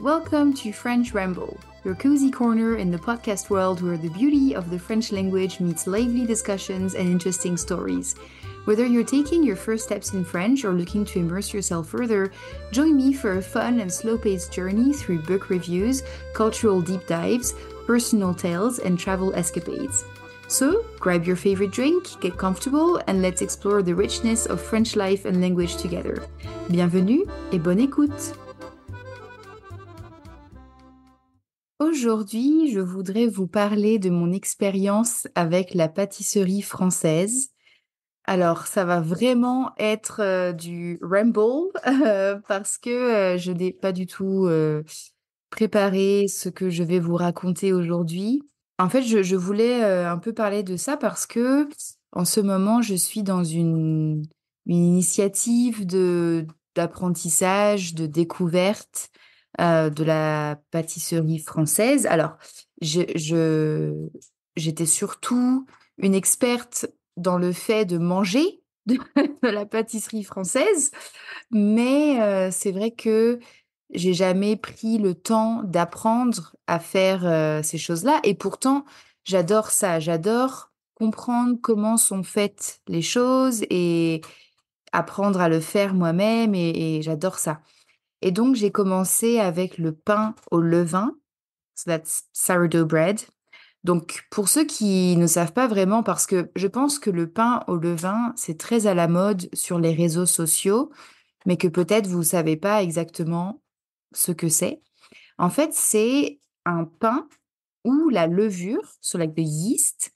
Welcome to French Ramble, your cozy corner in the podcast world where the beauty of the French language meets lively discussions and interesting stories. Whether you're taking your first steps in French or looking to immerse yourself further, join me for a fun and slow-paced journey through book reviews, cultural deep dives, personal tales, and travel escapades. So, grab your favorite drink, get comfortable, and let's explore the richness of French life and language together. Bienvenue et bonne écoute! Aujourd'hui, je voudrais vous parler de mon expérience avec la pâtisserie française. Alors, ça va vraiment être du ramble parce que je n'ai pas du tout préparé ce que je vais vous raconter aujourd'hui. En fait, je voulais un peu parler de ça parce que en ce moment, je suis dans une initiative d'apprentissage, de découverte de la pâtisserie française. Alors, j'étais surtout une experte dans le fait de manger de la pâtisserie française, mais c'est vrai que j'ai jamais pris le temps d'apprendre à faire ces choses-là. Et pourtant, j'adore ça. J'adore comprendre comment sont faites les choses et apprendre à le faire moi-même. Et j'adore ça. Et donc, j'ai commencé avec le pain au levain. So that's sourdough bread. Donc, pour ceux qui ne savent pas vraiment, parce que je pense que le pain au levain, c'est très à la mode sur les réseaux sociaux, mais que peut-être vous ne savez pas exactement ce que c'est. En fait, c'est un pain où la levure, so like the yeast,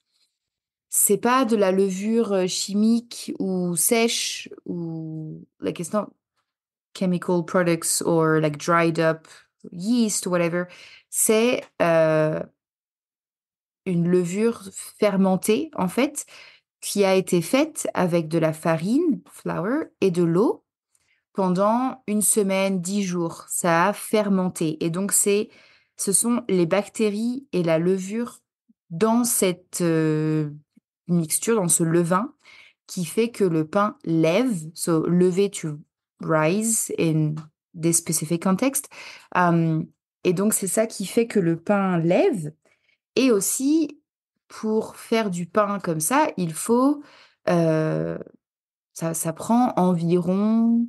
c'est pas de la levure chimique ou sèche ou like it's not chemical products or like dried up yeast or whatever. C'est une levure fermentée, en fait, qui a été faite avec de la farine, flour, et de l'eau pendant une semaine, 10 jours. Ça a fermenté. Et donc, ce sont les bactéries et la levure dans cette mixture, dans ce levain, qui fait que le pain lève. So, lever to rise in this specific context. Et donc, c'est ça qui fait que le pain lève. Et aussi, pour faire du pain comme ça, il faut, ça prend environ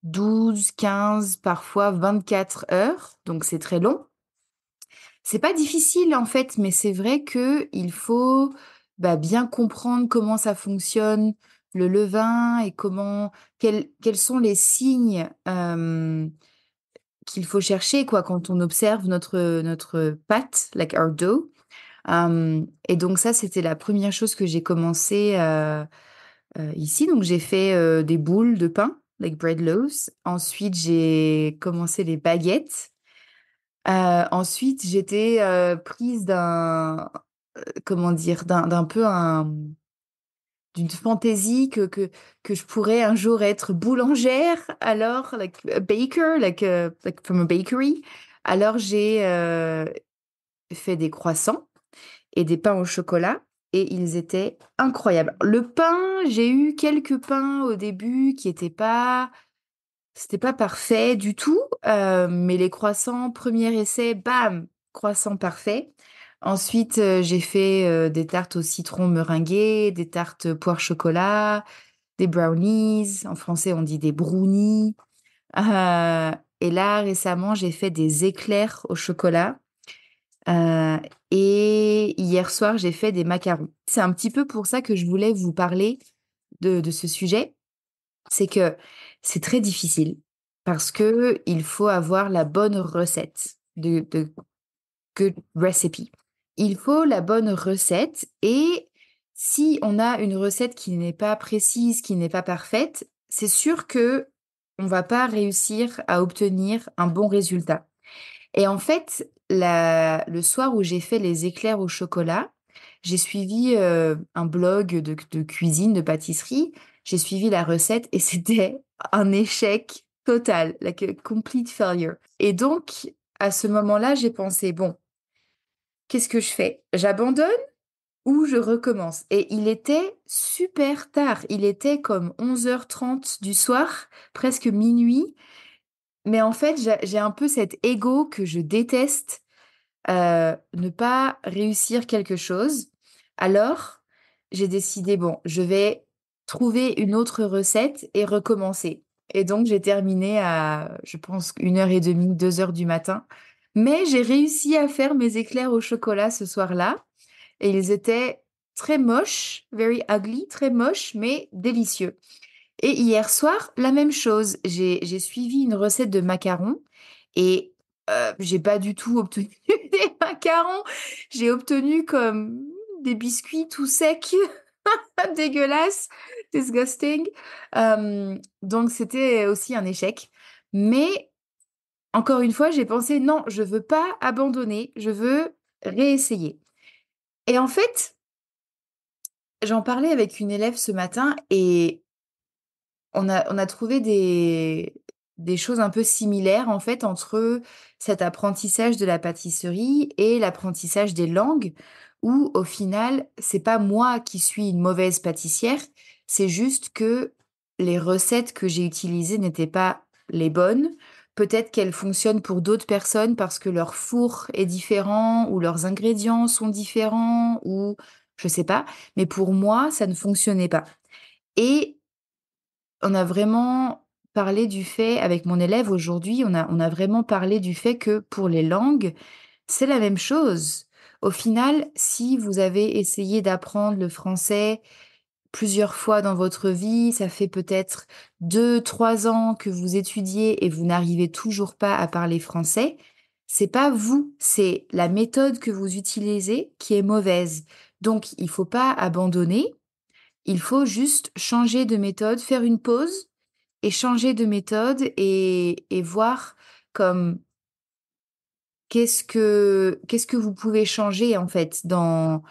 12, 15, parfois 24 heures, donc c'est très long. C'est pas difficile en fait, mais c'est vrai que il faut bien comprendre comment ça fonctionne, le levain et quels sont les signes qu'il faut chercher quoi quand on observe notre pâte, like our dough. Et donc ça, c'était la première chose que j'ai commencé ici. Donc j'ai fait des boules de pain, like bread loaves. Ensuite, j'ai commencé les baguettes. Ensuite, j'étais prise comment dire, d'un peu d'une fantaisie que je pourrais un jour être boulangère. Alors, like a baker, like from a bakery. Alors j'ai fait des croissants et des pains au chocolat et ils étaient incroyables. Le pain, j'ai eu quelques pains au début qui étaient pas c'était pas parfait du tout, mais les croissants, premier essai, bam, croissant parfait. Ensuite, j'ai fait, des tartes au citron meringuées, des tartes poire chocolat, des brownies. En français, on dit des brownies. Heu et là, récemment, j'ai fait des éclairs au chocolat. Heu et hier soir, j'ai fait des macarons. C'est un petit peu pour ça que je voulais vous parler de ce sujet. C'est que c'est très difficile parce que il faut avoir la bonne recette de good recipe. Il faut la bonne recette et si on a une recette qui n'est pas précise, qui n'est pas parfaite, c'est sûr que on va pas réussir à obtenir un bon résultat. Et en fait, le soir où j'ai fait les éclairs au chocolat, j'ai suivi un blog de cuisine, de pâtisserie. J'ai suivi la recette et c'était un échec total, like a complete failure. Et donc, à ce moment-là, j'ai pensé, bon, qu'est-ce que je fais? J'abandonne ou je recommence? Et il était super tard. Il était comme 11h30 du soir, presque minuit. mais en fait, j'ai un peu cet ego que je déteste, ne pas réussir quelque chose. Alors, j'ai décidé, bon, je vais trouver une autre recette et recommencer. Et donc, j'ai terminé à, je pense, 1h30, 2h du matin. Mais j'ai réussi à faire mes éclairs au chocolat ce soir-là. Et ils étaient très moches, very ugly, très moches, mais délicieux. Et hier soir, la même chose. J'ai suivi une recette de macarons et j'ai pas du tout obtenu des macarons. J'ai obtenu comme des biscuits tout secs, dégueulasses, disgusting. Donc c'était aussi un échec. Mais encore une fois, j'ai pensé non, je veux pas abandonner, je veux réessayer. Et en fait, j'en parlais avec une élève ce matin et on a trouvé des choses un peu similaires en fait entre cet apprentissage de la pâtisserie et l'apprentissage des langues, où au final, c'est pas moi qui suis une mauvaise pâtissière, c'est juste que les recettes que j'ai utilisées n'étaient pas les bonnes. Peut-être qu'elles fonctionnent pour d'autres personnes parce que leur four est différent ou leurs ingrédients sont différents ou je sais pas, mais pour moi, ça ne fonctionnait pas. Et on a vraiment parlé du fait, avec mon élève aujourd'hui, on a vraiment parlé du fait que pour les langues, c'est la même chose. Au final, si vous avez essayé d'apprendre le français plusieurs fois dans votre vie, ça fait peut-être 2, 3 ans que vous étudiez et vous n'arrivez toujours pas à parler français, c'est pas vous, c'est la méthode que vous utilisez qui est mauvaise. Donc, il faut pas abandonner, il faut juste changer de méthode, faire une pause et changer de méthode et voir comme qu'est-ce que vous pouvez changer en fait dans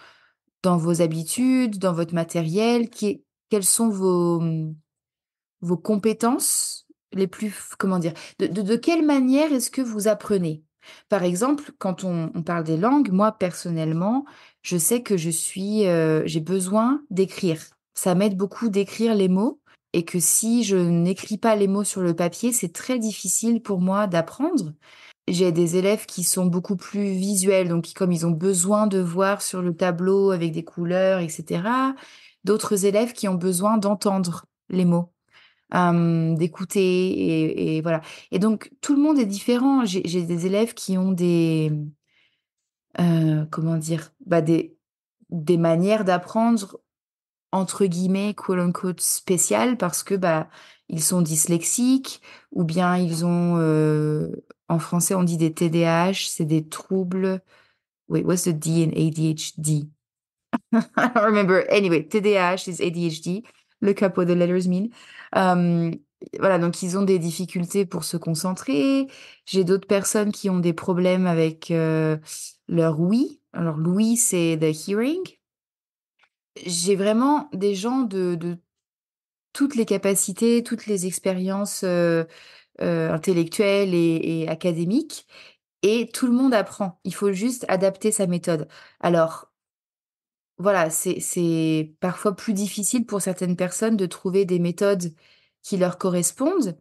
vos habitudes, dans votre matériel, quelles sont vos compétences les plus, comment dire, de quelle manière est-ce que vous apprenez? Par exemple, quand on parle des langues, moi personnellement, je sais que j'ai besoin d'écrire. Ça m'aide beaucoup d'écrire les mots et que si je n'écris pas les mots sur le papier, c'est très difficile pour moi d'apprendre. J'ai des élèves qui sont beaucoup plus visuels, donc comme ils ont besoin de voir sur le tableau avec des couleurs, etc. D'autres élèves qui ont besoin d'entendre les mots, d'écouter et voilà. Et donc tout le monde est différent. J'ai des élèves qui ont comment dire, bah, des manières d'apprendre entre guillemets, quote unquote, spéciales parce que bah ils sont dyslexiques ou bien ils ont en français on dit des TDAH, c'est des troubles. Wait, what's the D in ADHD? I don't remember. Anyway, TDAH is ADHD. Look up what the letters mean. Euh, voilà, donc ils ont des difficultés pour se concentrer. J'ai d'autres personnes qui ont des problèmes avec leur ouïe. Alors l'ouïe, c'est the hearing. J'ai vraiment des gens de toutes les capacités, toutes les expériences intellectuelles et académiques, et tout le monde apprend. Il faut juste adapter sa méthode. Alors, voilà, c'est parfois plus difficile pour certaines personnes de trouver des méthodes qui leur correspondent,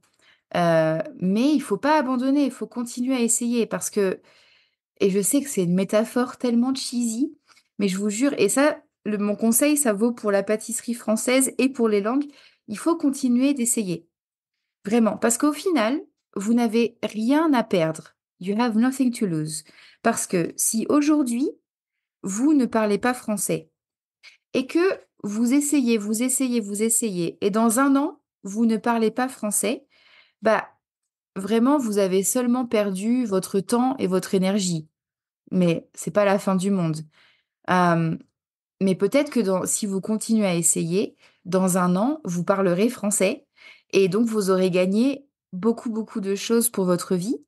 mais il faut pas abandonner, il faut continuer à essayer parce que, et je sais que c'est une métaphore tellement cheesy, mais je vous jure, et ça, mon conseil, ça vaut pour la pâtisserie française et pour les langues, il faut continuer d'essayer. Vraiment, parce qu'au final, vous n'avez rien à perdre. You have nothing to lose. Parce que si aujourd'hui, vous ne parlez pas français et que vous essayez, vous essayez, vous essayez, et dans un an, vous ne parlez pas français, bah vraiment, vous avez seulement perdu votre temps et votre énergie. Mais c'est pas la fin du monde. Euh, mais peut-être que si vous continuez à essayer, dans un an, vous parlerez français et donc vous aurez gagné beaucoup, beaucoup de choses pour votre vie.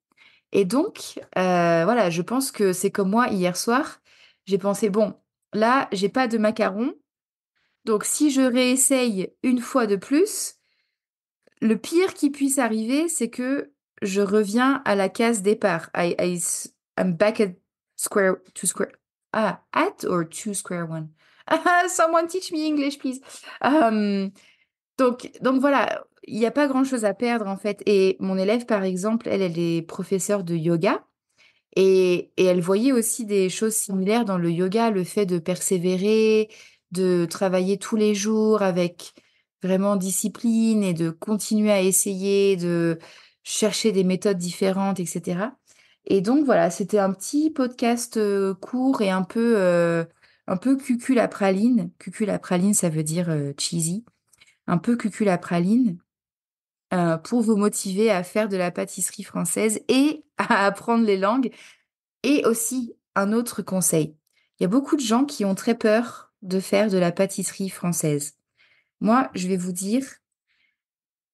Et donc, voilà, je pense que c'est comme moi hier soir. J'ai pensé, bon, là, j'ai pas de macarons. Donc, si je réessaye une fois de plus, le pire qui puisse arriver, c'est que je reviens à la case départ. I'm back at square. Ah, at or to square one? Someone teach me English, please. Donc voilà, il y a pas grand-chose à perdre, en fait et mon élève, par exemple, elle est professeure de yoga et elle voyait aussi des choses similaires dans le yoga, le fait de persévérer, de travailler tous les jours avec vraiment discipline et de continuer à essayer, de chercher des méthodes différentes et cetera et donc voilà, c'était un petit podcast, court et un peu cucul-à-praline. Cucul-à-praline, ça veut dire, cheesy, un peu cucul-à-praline, pour vous motiver à faire de la pâtisserie française et à apprendre les langues et aussi, un autre conseil, il y a beaucoup de gens qui ont très peur de faire de la pâtisserie française. Moi, je vais vous dire,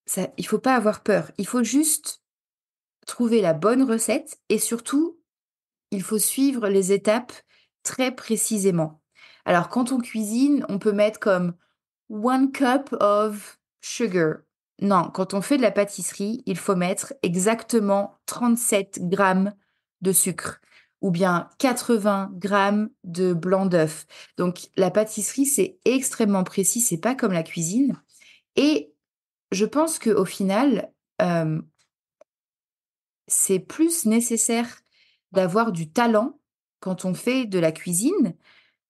ça il faut pas avoir peur. Il faut juste trouver la bonne recette et surtout, il faut suivre les étapes très précisément. Alors quand on cuisine, on peut mettre comme 1 cup of sugar. Non, quand on fait de la pâtisserie, il faut mettre exactement 37 grammes de sucre ou bien 80 grammes de blanc d'œuf. Donc la pâtisserie, c'est extrêmement précis, c'est pas comme la cuisine et je pense qu'au final, hem, c'est plus nécessaire d'avoir du talent quand on fait de la cuisine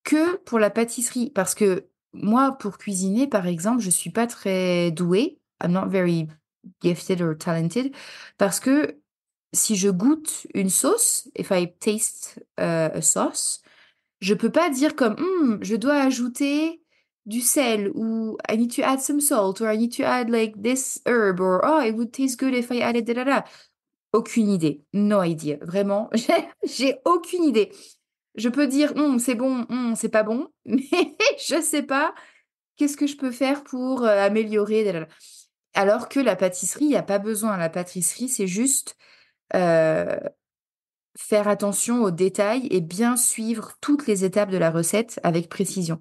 que pour la pâtisserie. Parce que moi, pour cuisiner, par exemple, je suis pas très douée. I'm not very gifted or talented. Parce que si je goûte une sauce, if I taste a sauce, je peux pas dire comme je dois ajouter du sel ou I need to add some salt or I need to add like this herb or oh it would taste good if I added da da da. Aucune idée. No idea. Vraiment, j'ai aucune idée. Je peux dire: c'est bon, c'est pas bon», mais je sais pas qu'est-ce que je peux faire pour, améliorer da da da. Alors que la pâtisserie, il y a pas besoin. La pâtisserie, c'est juste, heu, faire attention aux détails et bien suivre toutes les étapes de la recette avec précision.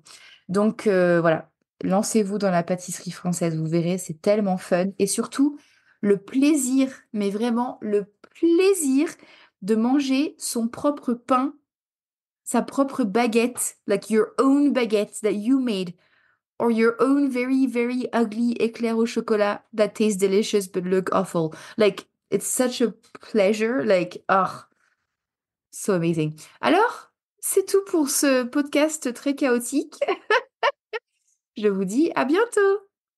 Donc voilà, lancez-vous dans la pâtisserie française, vous verrez, c'est tellement fun et surtout le plaisir, mais vraiment le plaisir de manger son propre pain, sa propre baguette, like your own baguette that you made, or your own very, very ugly éclair au chocolat that tastes delicious but look awful. Like, it's such a pleasure, like, oh, so amazing. Alors, c'est tout pour ce podcast très chaotique. Je vous dis à bientôt!